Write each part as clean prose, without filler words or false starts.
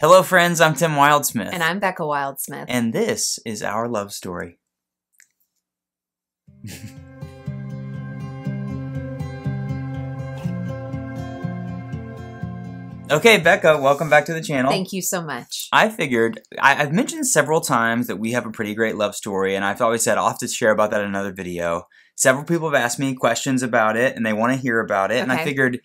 Hello friends, I'm Tim Wildsmith. And I'm Becca Wildsmith. And this is our love story. Okay, Becca, welcome back to the channel. Thank you so much. I figured, I've mentioned several times that we have a pretty great love story, and I've always said I'll have to share about that in another video. Several people have asked me questions about it, and they want to hear about it, and I figured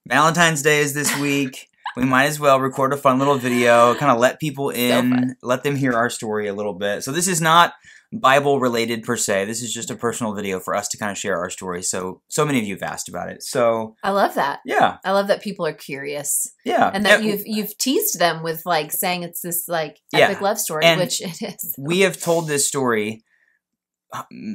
Valentine's Day is this week. We might as well record a fun little video, kind of let people in, let them hear our story a little bit. So this is not Bible related per se. This is just a personal video for us to kind of share our story. So many of you have asked about it. So I love that. Yeah. I love that people are curious. Yeah. And that you've teased them with like saying it's this like epic love story, and which it is. We have told this story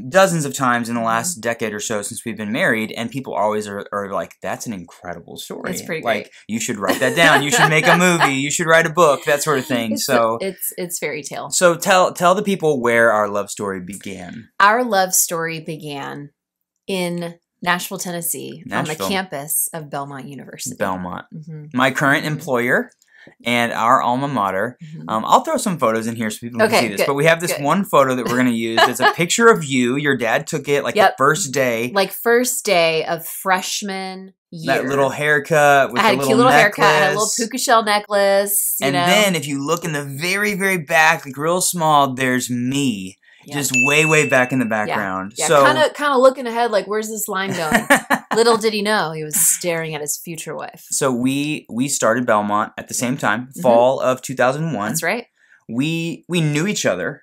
dozens of times in the last decade or so since we've been married, and people always are like, that's an incredible story. It's pretty great. Like, you should write that down. You should make a movie. You should write a book, that sort of thing. It's fairy tale. So tell the people where our love story began. Our love story began in Nashville, Tennessee, on the campus of Belmont University. Belmont. My current employer and our alma mater. I'll throw some photos in here so people can see this. But we have this one photo that we're going to use. It's a picture of you. Your dad took it like the first day. Like first day of freshman year. That little haircut with I had a a cute little haircut. I had a little puka shell necklace. And then if you look in the very, very back, like real small, there's me. Just way, way back in the background. Yeah, so kind of looking ahead, like, where's this line going? Little did he know, he was staring at his future wife. So we started Belmont at the same time, fall of 2001. That's right. We knew each other.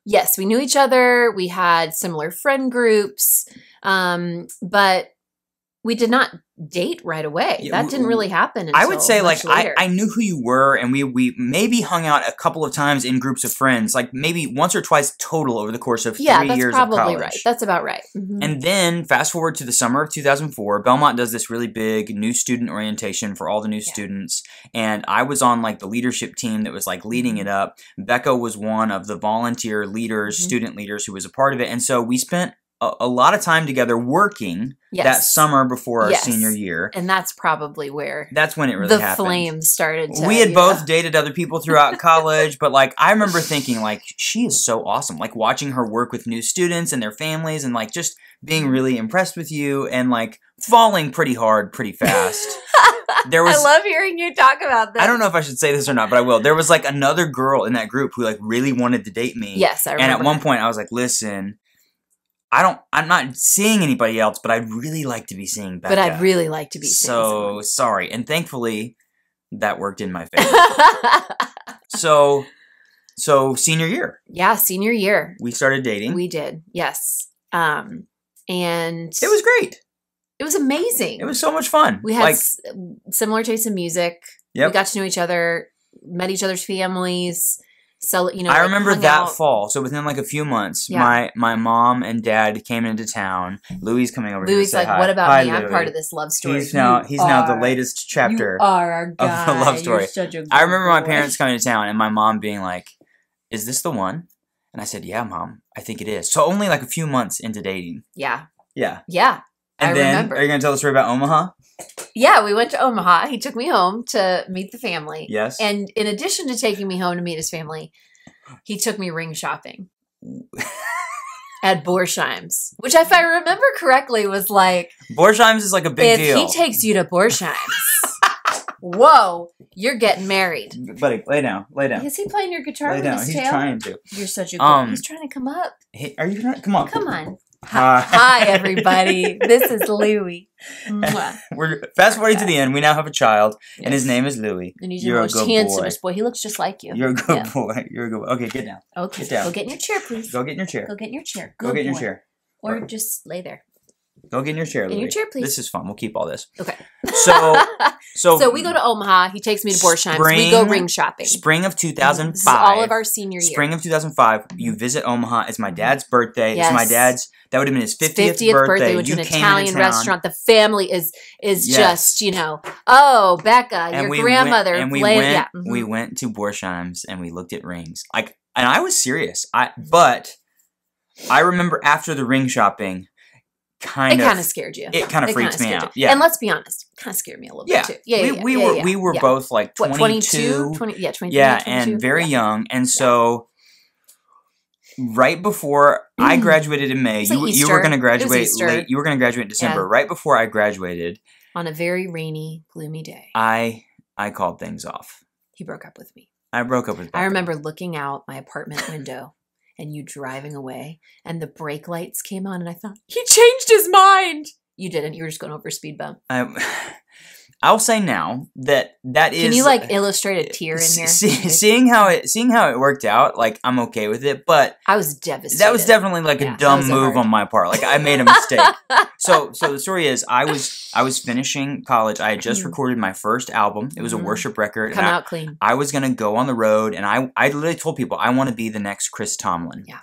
Yes, we knew each other. We had similar friend groups, but we did not date right away. That didn't really happen until I would say, like, later. I knew who you were, and we maybe hung out a couple of times in groups of friends, like maybe once or twice total over the course of 3 years of college. Yeah, that's probably right. That's about right. And then, fast forward to the summer of 2004, Belmont does this really big new student orientation for all the new students, and I was on, like, the leadership team that was, like, leading it up. Becca was one of the volunteer leaders, student leaders who was a part of it, and so we spent a lot of time together working that summer before our senior year. And that's probably where that's when it really happened. The flames started to, we had both dated other people throughout college, but like I remember thinking like, she is so awesome. Like watching her work with new students and their families and like just being really impressed with you and like falling pretty hard pretty fast. I love hearing you talk about this. I don't know if I should say this or not, but I will. There was like another girl in that group who like really wanted to date me. Yes, I remember. And at one point I was like, listen, I'm not seeing anybody else, but I'd really like to be seeing Becca. But I'd really like to be seeing someone. Sorry. And thankfully, that worked in my favor. So senior year. Yeah, senior year. We started dating. We did, yes. And it was great. It was amazing. It was so much fun. We had similar tastes in music. Yep. We got to know each other, met each other's families. So, you know, I remember that fall. So within like a few months, my mom and dad came into town. Louis coming over. Louis like, hi. what about hi, me? Louis. I'm part of this love story. He's now the latest chapter of the love story. You're such a good I remember my boy. parents coming to town and my mom being like, "Is this the one?" And I said, "Yeah, Mom, I think it is." So only like a few months into dating. Yeah. Yeah. Yeah. And I remember. Are you going to tell the story about Omaha? Yeah, we went to Omaha. He took me home to meet the family. Yes. And in addition to taking me home to meet his family, he took me ring shopping at Borsheim's, which, if I remember correctly, was like... Borsheim's is like a big deal. If he takes you to Borsheim's, whoa, you're getting married. Buddy, lay down. Lay down. Is he playing your guitar lay with down. his He's tail? trying to. You're such a good... He's trying to come up. Hey, are you trying? Come on. Come on. Hi, everybody. This is Louis. We're fast forwarding to the end. We now have a child, and his name is Louis. And he's your most handsomest boy. He looks just like you. You're a good boy. You're a good boy. Okay, get down. Okay, get down. Go get in your chair, please. Go get in your chair. Go get in your chair. Go get in your chair. Or just lay there. Go get in your chair, Louis. In your chair, please. This is fun. We'll keep all this. Okay. So we go to Omaha. He takes me to Borsheim's. We go ring shopping. Spring of 2005. This is all of our senior year. Spring of 2005. You visit Omaha. It's my dad's birthday. Yes. It's my dad's. That would have been his 50th birthday. We went to an Italian restaurant. The family is just, you know, oh, Becca, your grandmother. We went to Borsheim's and we looked at rings. And I was serious. But I remember after the ring shopping, kind of scared you. It kind of freaks me out. Yeah. And let's be honest, it kind of scared me a little bit too. Yeah. We were both like 22. 22? Yeah, 22. Yeah, and very young. And so right before I graduated in May, you were going to graduate late. You were going to graduate in December. Yeah. Right before I graduated, on a very rainy, gloomy day, I called things off. He broke up with me. I broke up with Becca. I remember looking out my apartment window and you driving away, and the brake lights came on, and I thought, he changed his mind. You didn't. You were just going over a speed bump. I'll say now that is. Can you like illustrate a tear in here? Seeing how it worked out, like I'm okay with it, but I was devastated. That was definitely like a dumb move on my part. Like I made a mistake. So the story is, I was finishing college. I had just recorded my first album. It was a worship record. Come out clean. I was gonna go on the road, and I literally told people I want to be the next Chris Tomlin. Yeah.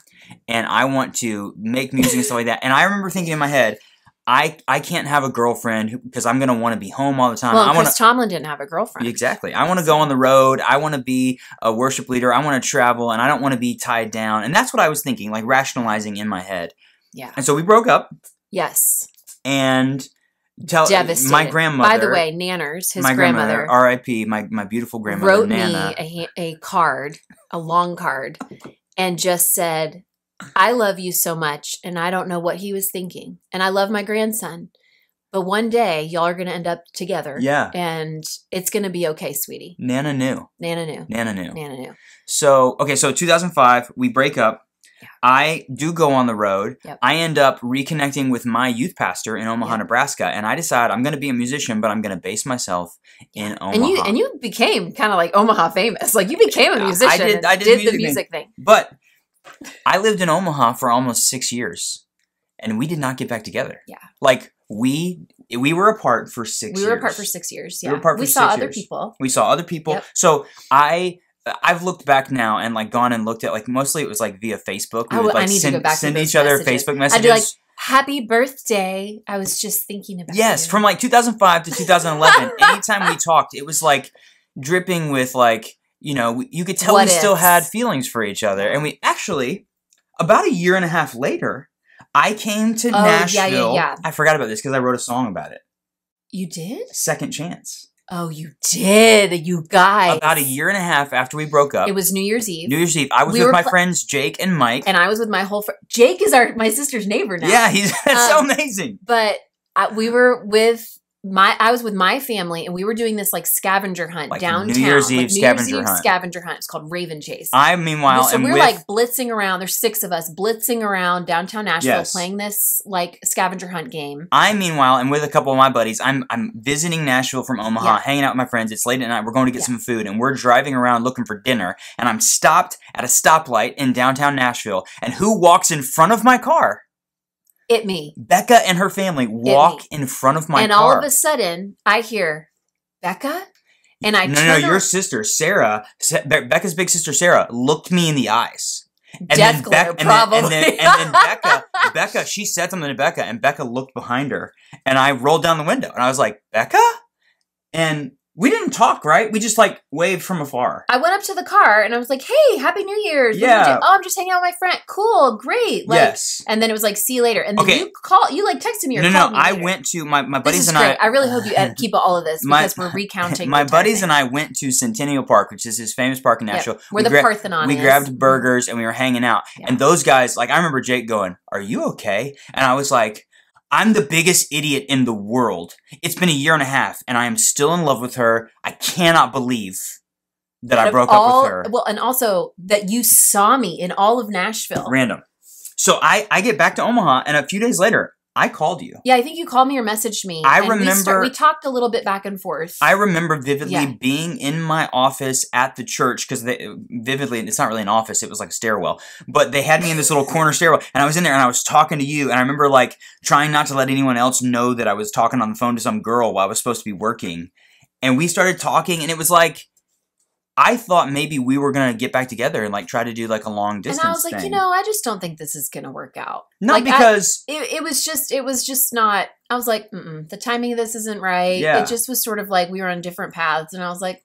And I want to make music and stuff like that. And I remember thinking in my head, I can't have a girlfriend because I'm going to want to be home all the time. Well, Chris Tomlin didn't have a girlfriend. Exactly. I want to go on the road. I want to be a worship leader. I want to travel, and I don't want to be tied down. And that's what I was thinking, like rationalizing in my head. Yeah. And so we broke up. Yes. And devastated. My grandmother. By the way, Nanners, his grandmother, R.I.P., my beautiful grandmother, wrote Nana, me a card, a long card, and just said, I love you so much, and I don't know what he was thinking. And I love my grandson. But one day, y'all are going to end up together. Yeah. And it's going to be okay, sweetie. Nana knew. Nana knew. Nana knew. Nana knew. So 2005, we break up. Yeah. I do go on the road. Yep. I end up reconnecting with my youth pastor in Omaha, Nebraska. And I decide I'm going to be a musician, but I'm going to base myself in Omaha. And you became kind of like Omaha famous. Like you became a musician. I did the music thing. But I lived in Omaha for almost 6 years, and we did not get back together. Yeah. Like, we were apart for 6 years. We were apart for 6 years, yeah. We were apart for 6 years. We saw other people. We saw other people. Yep. So I've looked back now and like gone and looked at, like, mostly it was like via Facebook. We would like send each other Facebook messages. I'd be like, happy birthday. I was just thinking about you. Yes, from like 2005 to 2011, anytime we talked, it was like dripping with like, you know, you could tell we still had feelings for each other. And we actually, about a year and a half later, I came to Nashville. Yeah. I forgot about this because I wrote a song about it. You did? Second Chance. Oh, you did. You guys. About a year and a half after we broke up. It was New Year's Eve. New Year's Eve. I was with my friends Jake and Mike. And I was with my whole Jake is my sister's neighbor now. Yeah, that's so amazing. But we were with I was with my family, and we were doing this like scavenger hunt downtown. New Year's Eve scavenger hunt. It's called Raven Chase. Meanwhile, so we're like blitzing around. There's 6 of us blitzing around downtown Nashville, playing this like scavenger hunt game. Meanwhile, and with a couple of my buddies, I'm visiting Nashville from Omaha, hanging out with my friends. It's late at night. We're going to get some food, and we're driving around looking for dinner. And I'm stopped at a stoplight in downtown Nashville, and who walks in front of my car? Me. Becca and her family walk in front of my car. And all of a sudden, I hear, Becca? And I turn your sister, Sarah, Becca's big sister, Sarah, looked me in the eyes. And Death glare, probably. And then Becca, she said something to Becca, and Becca looked behind her. And I rolled down the window, and I was like, Becca? And we didn't talk, right? We just like waved from afar. I went up to the car and I was like, hey, Happy New Year's. Yeah. Oh, I'm just hanging out with my friend. Cool. Great. Like, yes. And then it was like, see you later. And then you like texted me or called me I later. went to my buddies this is and great. I really hope you keep all of this because we're recounting. My buddies and I went to Centennial Park, which is this famous park in Nashville. Where the Parthenon is. We grabbed burgers and we were hanging out. Yeah. And those guys, like I remember Jake going, are you okay? And I was like, I'm the biggest idiot in the world. It's been a year and a half, and I am still in love with her. I cannot believe that I broke up with her. Well, and also that you saw me in all of Nashville. Random. So I get back to Omaha, and a few days later, I called you. Yeah, I think you called me or messaged me. I remember. We talked a little bit back and forth. I remember vividly being in my office at the church because vividly, it's not really an office. It was like a stairwell. But they had me in this little corner stairwell. And I was in there and I was talking to you. And I remember like trying not to let anyone else know that I was talking on the phone to some girl while I was supposed to be working. And we started talking and it was like, I thought maybe we were going to get back together and like try to do like a long distance thing. And I was like, I just don't think this is going to work out. Not like, because... It was just not... I was like, the timing of this isn't right. Yeah. It just was sort of like we were on different paths. And I was like...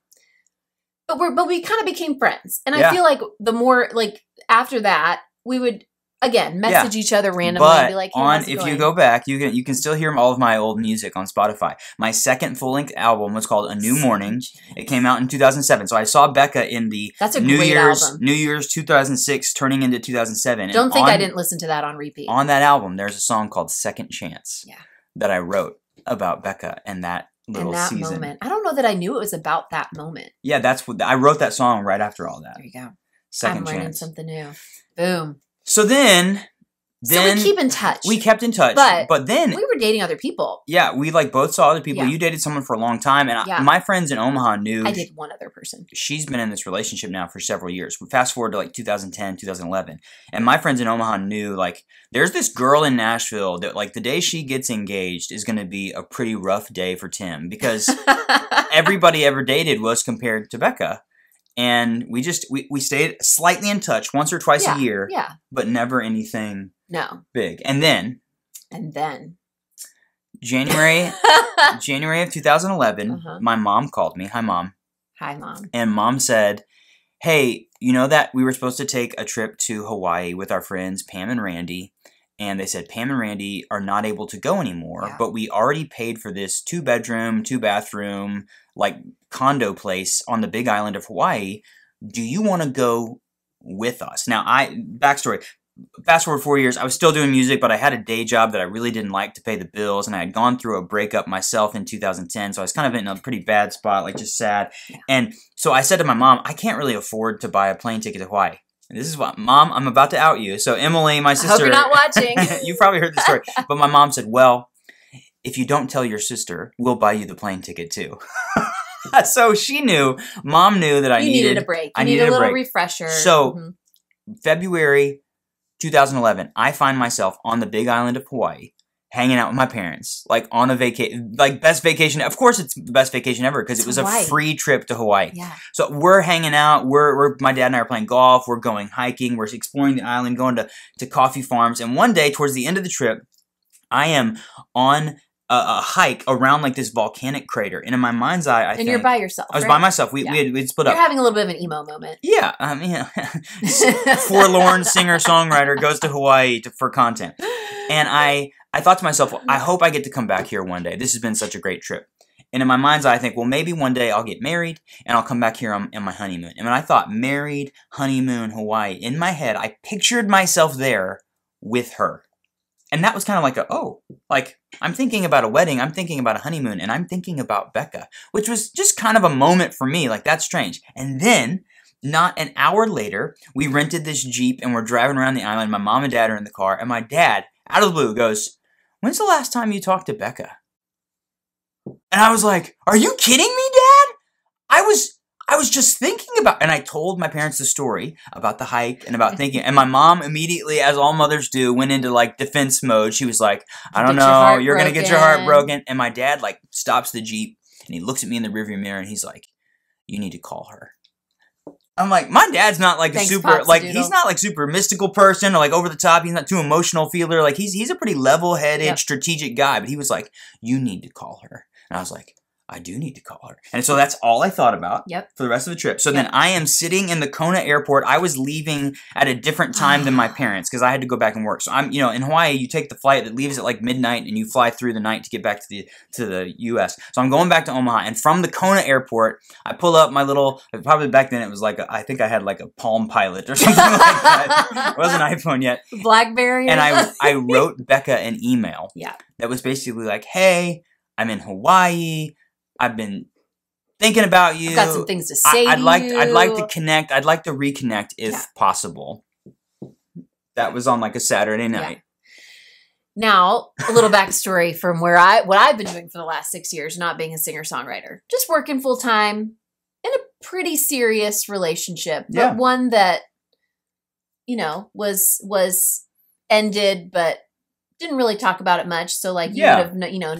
But we kind of became friends. And I feel like the more... Like, after that, we would... again, message each other randomly and be like, hey, if you go back, you can still hear all of my old music on Spotify. My second full-length album was called A New Morning. It came out in 2007. So I saw Becca in the New Year's 2006 turning into 2007. Don't think I didn't listen to that on repeat. On that album, there's a song called Second Chance that I wrote about Becca and that little season. Moment. I don't know that I knew it was about that moment. Yeah, that's what I wrote that song right after all that. There you go. Second I'm learning Chance. something new. Boom. So then we keep in touch. We kept in touch. But then we were dating other people. Yeah, we like both saw other people. Yeah. You dated someone for a long time. And my friends in Omaha knew. I did one other person. She's been in this relationship now for several years. We fast forward to like 2010, 2011. And my friends in Omaha knew like there's this girl in Nashville that like the day she gets engaged is going to be a pretty rough day for Tim. Because everybody ever dated was compared to Becca. And we stayed slightly in touch once or twice a year, but never anything big. And then January of 2011, my mom called me. Hi, Mom. Hi, Mom. And Mom said, hey, you know that we were supposed to take a trip to Hawaii with our friends Pam and Randy. And they said Pam and Randy are not able to go anymore, but we already paid for this 2-bedroom, 2-bathroom, like condo place on the Big Island of Hawaii. Do you want to go with us? Now, backstory, fast forward 4 years, I was still doing music, but I had a day job that I really didn't like to pay the bills, and I had gone through a breakup myself in 2010, so I was kind of in a pretty bad spot, like just sad. And so I said to my mom, I can't really afford to buy a plane ticket to Hawaii. And this is what, Mom, I'm about to out you. So Emily, my sister. I hope you're not watching. You probably heard the story. But my mom said, well, if you don't tell your sister, we'll buy you the plane ticket too. So she knew, Mom knew that I needed a break. You needed a little refresher. So February 2011, I find myself on the Big Island of Hawaii, hanging out with my parents, like on a vacation, like best vacation. Of course, it's the best vacation ever because it was Hawaii. A free trip to Hawaii. Yeah. So we're hanging out. My dad and I are playing golf. We're going hiking. We're exploring the island, going to coffee farms. And one day, towards the end of the trip, I am on a hike around like this volcanic crater. And in my mind's eye, I think you're by yourself. I was by myself. We'd split up. You're having a little bit of an emo moment. Yeah, I mean, forlorn singer-songwriter goes to Hawaii for content, and I thought to myself, I hope I get to come back here one day. This has been such a great trip. And in my mind's eye, I think, well, maybe one day I'll get married and I'll come back here on my honeymoon. And when I thought married, honeymoon, Hawaii, in my head, I pictured myself there with her. And that was kind of like I'm thinking about a wedding, I'm thinking about a honeymoon, and I'm thinking about Becca, which was just kind of a moment for me, like that's strange. And then, not an hour later, we rented this Jeep and we're driving around the island. My mom and dad are in the car, and my dad, out of the blue, goes, when's the last time you talked to Becca? And I was like, are you kidding me, Dad? I was just thinking about, and I told my parents the story about the hike and about thinking, and my mom immediately, as all mothers do, went into like defense mode. She was like, I don't know, you're going to get your heart broken. And my dad like stops the Jeep and he looks at me in the rearview mirror and he's like, you need to call her. I'm like, my dad's not like he's not like super mystical person or like over the top. He's not too emotional feeler. Like he's a pretty level-headed, strategic guy. But he was like, you need to call her. And I was like, I do need to call her. And so that's all I thought about for the rest of the trip. So then I am sitting in the Kona airport. I was leaving at a different time than my parents because I had to go back and work. So I'm, in Hawaii, you take the flight that leaves at like midnight and you fly through the night to get back to the U.S. So I'm going back to Omaha. And from the Kona airport, I pull up my little, probably back then it was like, I think I had like a Palm Pilot or something like that. It wasn't an iPhone yet. BlackBerry. And I wrote Becca an email that was basically like, hey, I'm in Hawaii. I've been thinking about you. I've got some things to say I'd like to connect. I'd like to reconnect if possible. That was on like a Saturday night. Now, a little backstory from what I've been doing for the last 6 years, not being a singer-songwriter. Just working full-time in a pretty serious relationship. But one that, was ended, but didn't really talk about it much. So like you would have,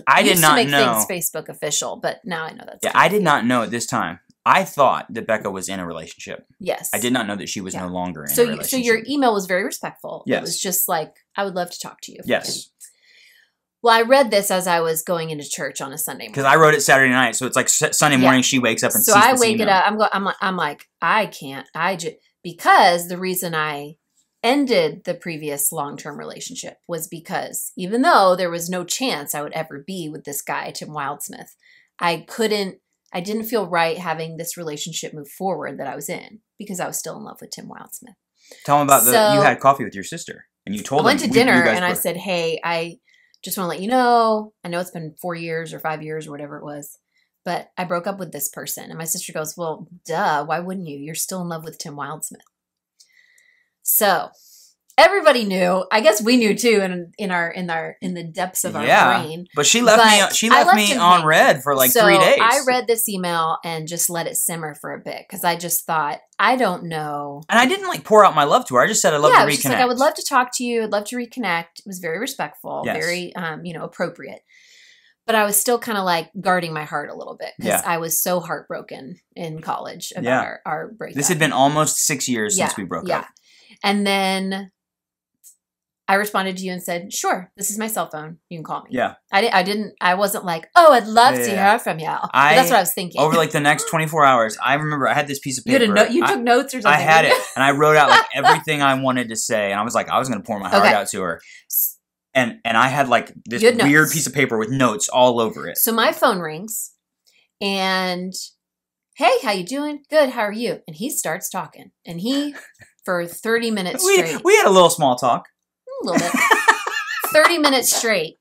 I did not make know things Facebook official, but now I know that's. Yeah, I did not know at this time. I thought that Becca was in a relationship. Yes. I did not know that she was no longer in a relationship. So your email was very respectful. Yes. It was just like, I would love to talk to you. Yes. Well, I read this as I was going into church on a Sunday morning. Because I wrote it Saturday night, so it's like Sunday morning she wakes up and sees this email. So I wake it up. I'm like, I can't. Because the reason I ended the previous long-term relationship was because even though there was no chance I would ever be with this guy, Tim Wildsmith, I didn't feel right having this relationship move forward that I was in because I was still in love with Tim Wildsmith. Tell him about you had coffee with your sister and you told him. I went to dinner and I said, hey, I just want to let you know, I know it's been 4 years or 5 years or whatever it was, but I broke up with this person. And my sister goes, well, duh, why wouldn't you? You're still in love with Tim Wildsmith. So everybody knew. I guess we knew too, in the depths of our brain. But she left me on red for like 3 days. I read this email and just let it simmer for a bit because I just thought, I don't know. And I didn't like pour out my love to her. I just said I'd love to reconnect. Just like, I would love to talk to you. I'd love to reconnect. It was very respectful, very appropriate. But I was still kind of like guarding my heart a little bit because I was so heartbroken in college about our breakup. This had been almost 6 years since we broke up. And then I responded to you and said, sure, this is my cell phone. You can call me. Yeah. I wasn't like, oh, I'd love to hear from you. That's what I was thinking. Over like the next 24 hours, I remember I had this piece of paper. You took notes or something. I had it and I wrote out like everything I wanted to say. And I was like, I was going to pour my heart out to her. And I had like this weird piece of paper with notes all over it. So my phone rings and, hey, how you doing? Good. How are you? And he starts talking and for 30 minutes straight. We had a little small talk. A little bit. 30 minutes straight,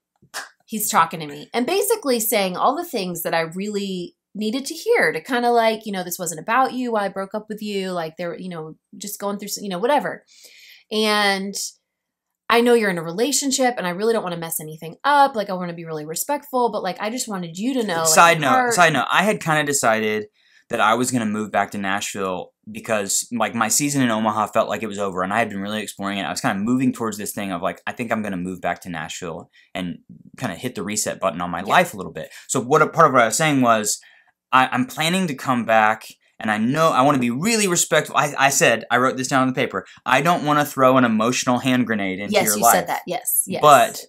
he's talking to me and basically saying all the things that I really needed to hear to kind of like, this wasn't about you. Why I broke up with you. Like they're, just going through, whatever. And I know you're in a relationship and I really don't want to mess anything up. Like I want to be really respectful, but like, I just wanted you to know. Side note. I had kind of decided that I was going to move back to Nashville because like my season in Omaha felt like it was over and I had been really exploring it. I was kind of moving towards this thing of like, I think I'm going to move back to Nashville and kind of hit the reset button on my life a little bit. So part of what I was saying was I'm planning to come back and I know I want to be really respectful. I wrote this down on the paper. I don't want to throw an emotional hand grenade into your life. Yes, you said that. Yes. But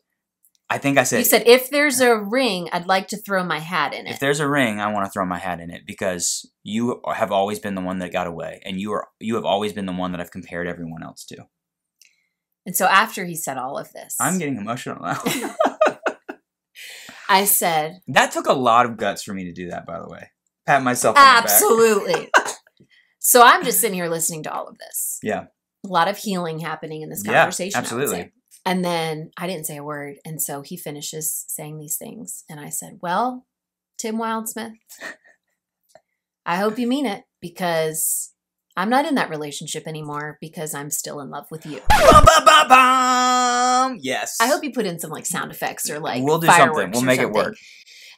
I think I said... You said, if there's a ring, I'd like to throw my hat in it. If there's a ring, I want to throw my hat in it because you have always been the one that got away. And you have always been the one that I've compared everyone else to. And so after he said all of this... I'm getting emotional now. I said... That took a lot of guts for me to do that, by the way. Pat myself on the back. Absolutely. So I'm just sitting here listening to all of this. Yeah. A lot of healing happening in this conversation. Yeah, absolutely. And then I didn't say a word. And so he finishes saying these things. And I said, well, Tim Wildsmith, I hope you mean it because I'm not in that relationship anymore because I'm still in love with you. Yes. I hope you put in some like sound effects or like we'll do something. We'll make it work.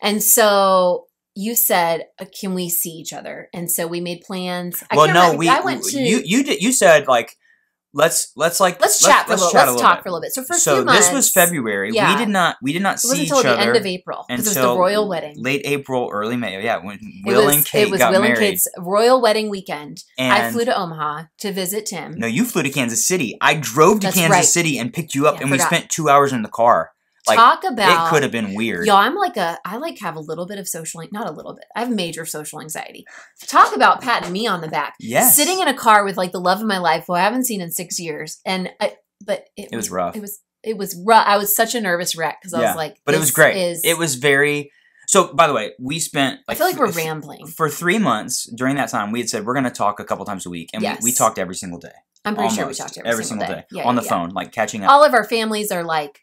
And so you said, can we see each other? And so we made plans. You said like, let's talk for a little bit. So for a few months, this was February. Yeah. We did not see each other until the end of April because it was the royal wedding. Late April, early May. Yeah, when Will and Kate got married. It was Will and Kate's royal wedding weekend. And I flew to Omaha to visit Tim. No, you flew to Kansas City. I drove to Kansas City and picked you up, and we spent 2 hours in the car. Like, talk about it could have been weird. Y'all, I have a little bit of not a little bit. I have major social anxiety. Talk about patting me on the back. Yes. Sitting in a car with like the love of my life who I haven't seen in 6 years. But it was rough. It was rough. I was such a nervous wreck because I was like, but it was great. It was very. So, by the way, we spent. I feel like we're rambling. For 3 months during that time, we had said we're going to talk a couple times a week, and we talked every single day. I'm pretty sure we talked every single day. On the phone, like catching up. All of our families are like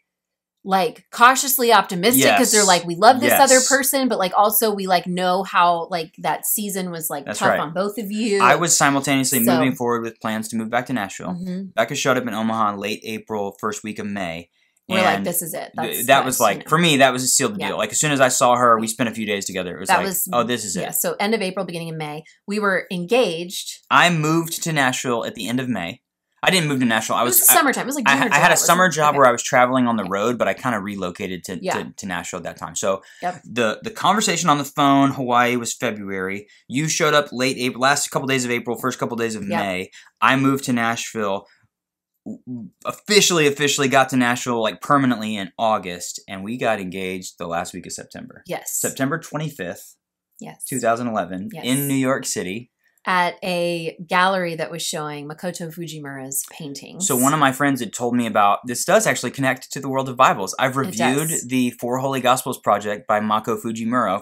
cautiously optimistic because they're like, we love this other person, but like also we like know how like that season was like tough on both of you. I was simultaneously moving forward with plans to move back to Nashville. Mm-hmm. Becca showed up in Omaha in late April, first week of May. We're like, this is it. That was like, for me, that was a sealed deal. Like as soon as I saw her, we spent a few days together. It was oh, this is it. Yeah, so end of April, beginning of May. We were engaged. I moved to Nashville at the end of May. I didn't move to Nashville. It was summertime. It was like I had a summer job where I was traveling on the road, but I kind of relocated to Nashville at that time. So the conversation on the phone, Hawaii was February. You showed up late April, last couple days of April, first couple days of May. I moved to Nashville, officially got to Nashville like permanently in August, and we got engaged the last week of September. Yes. September 25th, yes, 2011, in New York City. at a gallery that was showing Makoto Fujimura's paintings. So one of my friends had told me about, this does actually connect to the world of Bibles. I've reviewed the Four Holy Gospels project by Mako Fujimura,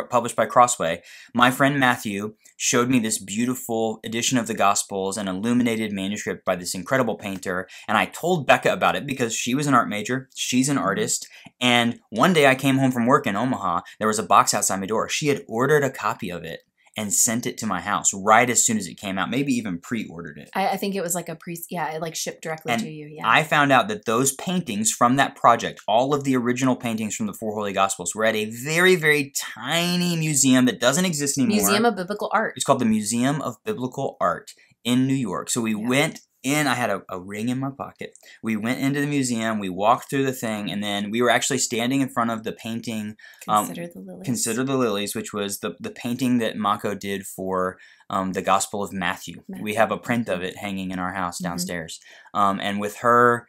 published by Crossway. My friend Matthew showed me this beautiful edition of the Gospels, an illuminated manuscript by this incredible painter, and I told Becca about it because she was an art major, she's an artist, and one day I came home from work in Omaha, there was a box outside my door. She had ordered a copy of it and sent it to my house right as soon as it came out, maybe even pre-ordered it. I think it was like it like shipped directly to you. Yeah. I found out that those paintings from that project, all of the original paintings from the Four Holy Gospels, were at a very, very tiny museum that doesn't exist anymore. Museum of Biblical Art. It's called the Museum of Biblical Art in New York. So we went in, I had a ring in my pocket. We went into the museum, we walked through the thing, and then we were actually standing in front of the painting, Consider the Lilies. Consider the Lilies, which was the painting that Mako did for the Gospel of Matthew. We have a print of it hanging in our house downstairs. And with her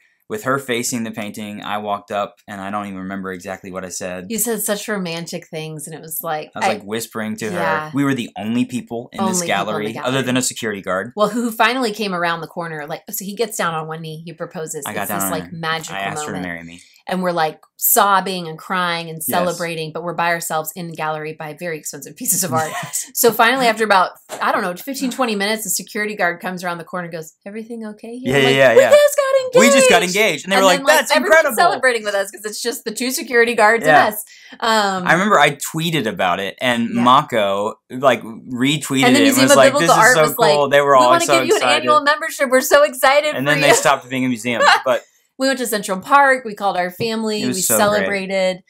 facing the painting, I walked up, and I don't even remember exactly what I said. You said such romantic things, and it was like... I was like whispering to her. We were the only people in this gallery, other than a security guard. Well, who finally came around the corner. Like, so he gets down on one knee, he proposes. I got down on like magical moment. I asked her to marry me. And we're like sobbing and crying and celebrating, but we're by ourselves in the gallery by very expensive pieces of art. So finally, after about, I don't know, 15, 20 minutes, the security guard comes around the corner and goes, "Everything okay here?" We just got engaged. And they were like, "That's incredible." Celebrating with us because it's just the two security guards and us. I remember I tweeted about it, and Mako like retweeted and it and was like, "This is so cool." They were all so excited. We want to give you an annual membership. We're so excited. And then they stopped being a museum, but. We went to Central Park. We called our family. We so celebrated.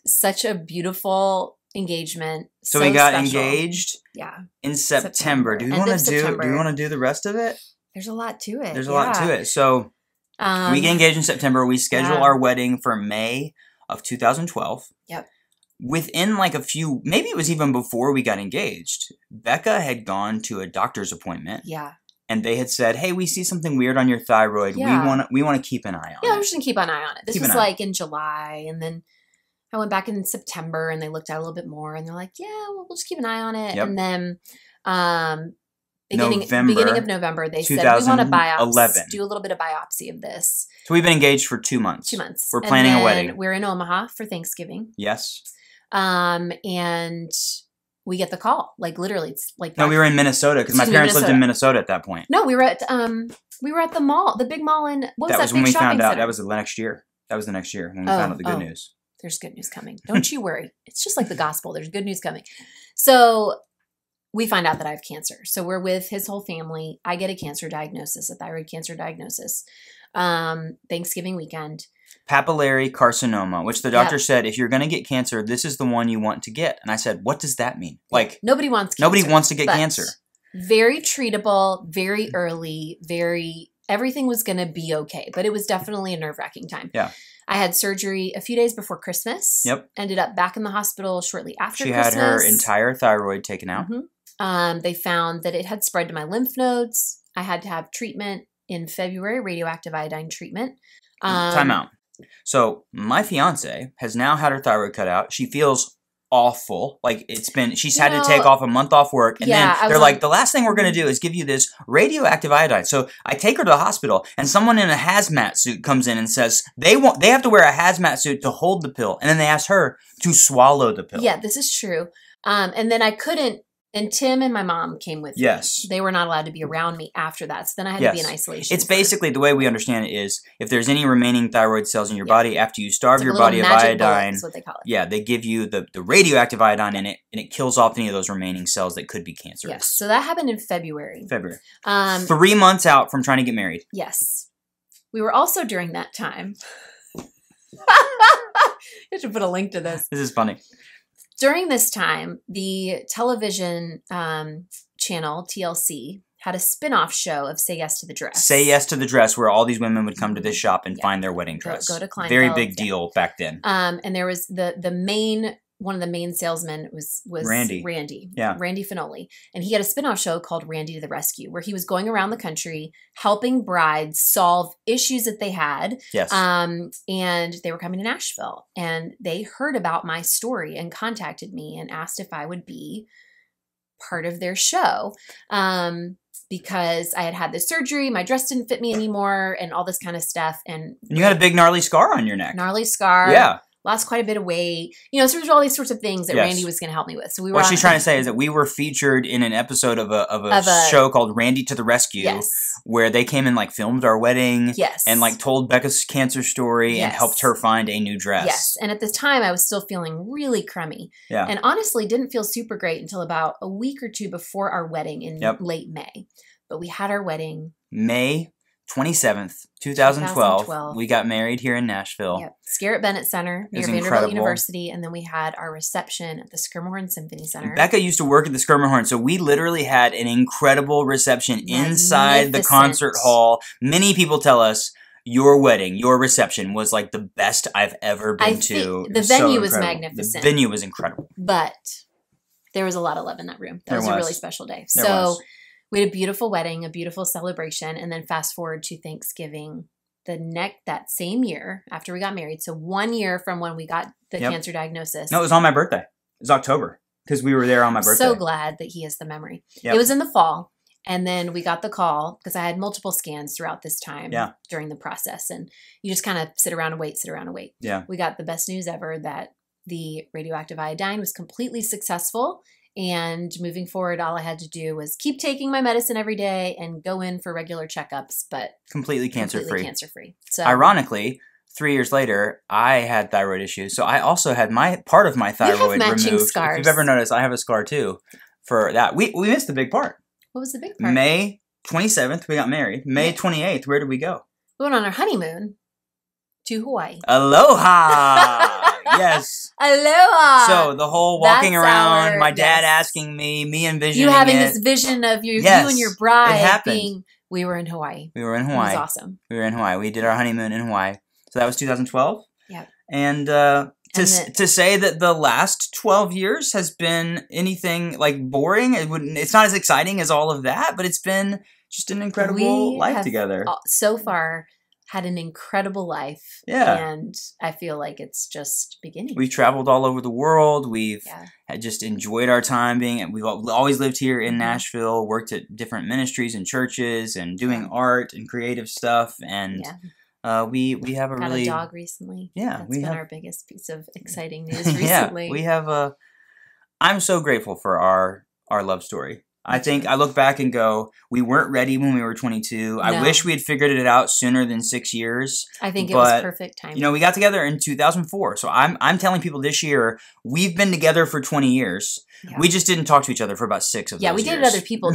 Such a beautiful engagement. So we got engaged. Yeah. In September. Do we want to do the rest of it? There's a lot to it. There's a lot to it. So we get engaged in September. We schedule our wedding for May of 2012. Yep. Within like a few, maybe it was even before we got engaged, Becca had gone to a doctor's appointment. Yeah. And they had said, "Hey, we see something weird on your thyroid. Yeah. We want to keep an eye on it." Yeah, I'm just going to keep an eye on it. This was like in July. And then I went back in September and they looked at it a little bit more. And they're like, "Yeah, we'll just keep an eye on it." Yep. And then beginning of November, they said, "We want to do a little bit of biopsy of this." So we've been engaged for 2 months. 2 months. We're planning a wedding. We're in Omaha for Thanksgiving. Yes. And we get the call. Like literally, it's like no. We were in Minnesota because my parents lived in Minnesota at that point. No, we were at the mall, the big mall in what was that? That was when we found out. That was the next year. That was the next year when we found out the good news. There's good news coming. Don't you worry. It's just like the gospel. There's good news coming. So we find out that I have cancer. So we're with his whole family. I get a cancer diagnosis, a thyroid cancer diagnosis. Thanksgiving weekend. Papillary carcinoma, which the doctor said, if you're going to get cancer, this is the one you want to get. And I said, what does that mean? Like nobody wants to get cancer. Very treatable, very early, everything was going to be okay. But it was definitely a nerve-wracking time. Yeah. I had surgery a few days before Christmas. Yep. Ended up back in the hospital shortly after Christmas. She had her entire thyroid taken out. Mm-hmm. They found that it had spread to my lymph nodes. I had to have treatment in February, radioactive iodine treatment. Time out. So my fiance has now had her thyroid cut out. She feels awful. Like she's had to take off a month off work. And then they're like, the last thing we're going to do is give you this radioactive iodine. So I take her to the hospital and someone in a hazmat suit comes in and says they have to wear a hazmat suit to hold the pill. And then they ask her to swallow the pill. Yeah, this is true. And then I couldn't. And Tim and my mom came with me. They were not allowed to be around me after that. So then I had to be in isolation. It's basically, the way we understand it is, if there's any remaining thyroid cells in your body, after you starve your body of iodine, is what they call it. Yeah, they give you the radioactive iodine in it, and it kills off any of those remaining cells that could be cancerous. Yes, so that happened in February. 3 months out from trying to get married. Yes. We were also during that time. You should put a link to this. This is funny. During this time, the television channel, TLC, had a spin-off show of Say Yes to the Dress. Say Yes to the Dress, where all these women would come to this shop and find their wedding dress. Go to Kleinfeld. Very big deal back then. And there was one of the main salesmen was Randy. Randy Finoli. And he had a spin-off show called Randy to the Rescue, where he was going around the country helping brides solve issues that they had. Yes. And they were coming to Nashville. And they heard about my story and contacted me and asked if I would be part of their show. Because I had this surgery, my dress didn't fit me anymore, and all this kind of stuff. And you had a big gnarly scar on your neck. Gnarly scar. Yeah. Lost quite a bit of weight. You know, so there's all these sorts of things that Randy was going to help me with. So we were. What she's trying to say is that we were featured in an episode of a show called Randy to the Rescue, where they came and like filmed our wedding, and like told Becca's cancer story and helped her find a new dress. Yes, and at this time I was still feeling really crummy, and honestly didn't feel super great until about a week or two before our wedding in late May. But we had our wedding May 27th, 2012. We got married here in Nashville. Yep. Scarrett Bennett Center near Vanderbilt University. And then we had our reception at the Schermerhorn Symphony Center. Becca used to work at the Schermerhorn, so we literally had an incredible reception inside the concert hall. Many people tell us your wedding, your reception was like the best I've ever been to. The venue was magnificent. The venue was incredible. But there was a lot of love in that room. That was a really special day. So we had a beautiful wedding, a beautiful celebration, and then fast forward to Thanksgiving that same year after we got married. So 1 year from when we got the cancer diagnosis. No, it was on my birthday. It was October because we were there on my birthday. So glad that he has the memory. It was in the fall, and then we got the call because I had multiple scans throughout this time during the process, and you just kind of sit around and wait. Yeah. We got the best news ever that the radioactive iodine was completely successful. And moving forward, all I had to do was keep taking my medicine every day and go in for regular checkups, but completely cancer-free. So, ironically, 3 years later, I had thyroid issues. So I also had part of my thyroid removed. Scars. If you've ever noticed, I have a scar too for that. We missed the big part. What was the big part? May 27th, we got married. May 28th, where did we go? We went on our honeymoon to Hawaii. Aloha! Yes. Aloha. So the whole walking around, my dad asking me envisioning you having this vision of you and your bride we were in Hawaii. We were in Hawaii. It was awesome. We were in Hawaii. We did our honeymoon in Hawaii. So that was 2012. Yeah. And to say that the last 12 years has been anything like boring, it's not as exciting as all of that, but it's been just an incredible life together. So far had an incredible life. Yeah. And I feel like it's just beginning. We've traveled all over the world. We've just enjoyed our time we've always lived here in Nashville, worked at different ministries and churches and doing art and creative stuff. And we have got a dog recently. Yeah. That's been our biggest piece of exciting news recently. We have I'm so grateful for our love story. I think I look back and go, we weren't ready when we were 22. No. I wish we had figured it out sooner than 6 years. I think it was perfect timing. You know, we got together in 2004. So I'm telling people this year, we've been together for 20 years. Yeah. We just didn't talk to each other for about 6 of those years. Yeah, we dated other people.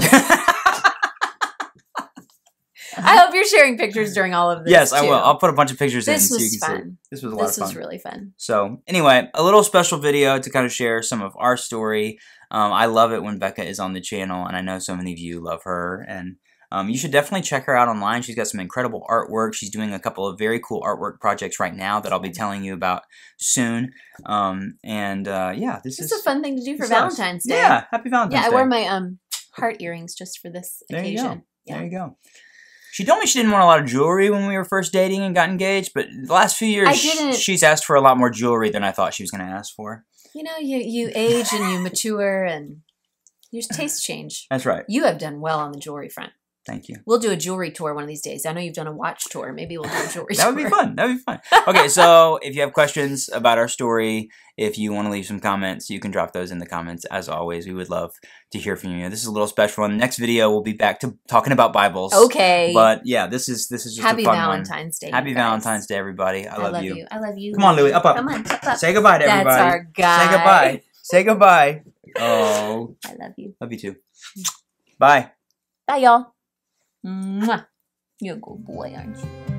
I hope you're sharing pictures during all of this. Yes, I will. I'll put a bunch of pictures in so you can fun. See. This was a lot of fun. This was really fun. So anyway, a little special video to kind of share some of our story. I love it when Becca is on the channel, and I know so many of you love her. And you should definitely check her out online. She's got some incredible artwork. She's doing a couple of very cool artwork projects right now that I'll be telling you about soon. This is a fun thing to do for Valentine's Day. Yeah, happy Valentine's Day. Yeah, I wore my heart earrings just for this occasion. There you go. She told me she didn't want a lot of jewelry when we were first dating and got engaged, but the last few years she's asked for a lot more jewelry than I thought she was going to ask for. You know, you age and you mature and your tastes change. That's right. You have done well on the jewelry front. Thank you. We'll do a jewelry tour one of these days. I know you've done a watch tour. Maybe we'll do a jewelry tour. That would be fun. That would be fun. Okay, so if you have questions about our story, if you want to leave some comments, you can drop those in the comments. As always, we would love to hear from you. This is a little special one. Next video, we'll be back to talking about Bibles. Okay. But yeah, this is just Happy a fun Valentine's Day. Happy Valentine's Day, everybody. I love you. I love you. Come on, Louie. Up. Come on, up. Say goodbye to everybody. That's our guy. Say goodbye. Say goodbye. Oh. I love you. Love you too. Bye. Bye, y'all. Mwah. You're a good boy, aren't you?